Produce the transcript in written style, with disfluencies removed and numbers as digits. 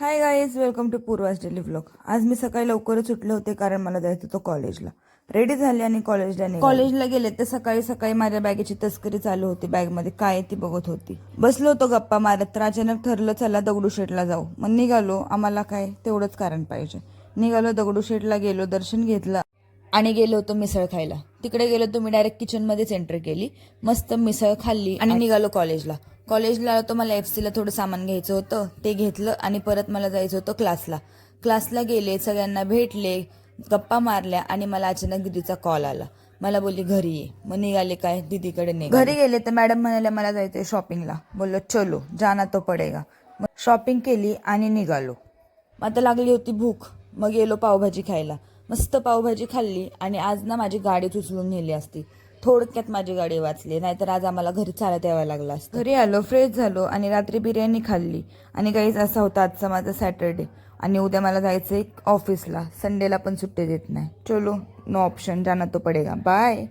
High guys, welcome to पूर्वाज daily vlog. आज मी सकाळी लवकरच उठले होते कारण मला जायचं होतं कॉलेजला. रेडी झाले आणि कॉलेजला गेले तर सकाळी सकाळी माझ्या बॅगेची तस्करी चालू होती. बॅगमध्ये काय आहे ती बघत होती. बसलो होतो गप्पा मारत तर अचानक ठरलं चला दगडूशेठला जाऊ. मग निघालो. आम्हाला काय तेवढंच कारण पाहिजे. निघालो, दगडूशेठला गेलो, दर्शन घेतलं आणि गेलो होतो मिसळ खायला. तिकडे गेलो तर मी डायरेक्ट किचनमध्येच एंटर केली. मस्त मिसळ खाल्ली आणि निघालो कॉलेजला. कॉलेजला आलो तर मला एफसीला थोडं सामान घ्यायचं होतं, ते घेतलं आणि परत मला जायचं होतं क्लासला गेले, सगळ्यांना भेटले, गप्पा मारल्या आणि मला अचानक दिदीचा कॉल आला. मला बोलली घरी ये. मग निघाले काय दिदीकडे घरी गेले तर मॅडम म्हणाल्या मला जायचंय शॉपिंगला. बोललो चलो जाना तो पडेगा. मग शॉपिंग केली आणि निघालो. मग आता लागली होती भूक. मग गेलो पावभाजी खायला. मस्त पावभाजी खाल्ली आणि आज ना माझी गाडीच उचलून नेली असती. थोडक्यात माझी गाडी वाचली, नाहीतर आज आम्हाला घरी चालत यावं लागलं असतं. घरी आलो, फ्रेश झालो आणि रात्री बिर्याणी खाल्ली. आणि काहीच असा होता आजचा माझा सॅटर्डे आणि उद्या मला जायचंय ऑफिसला. संडेला पण सुट्टी देत नाही. चलो नो ऑप्शन, जाना तो पडेगा. बाय.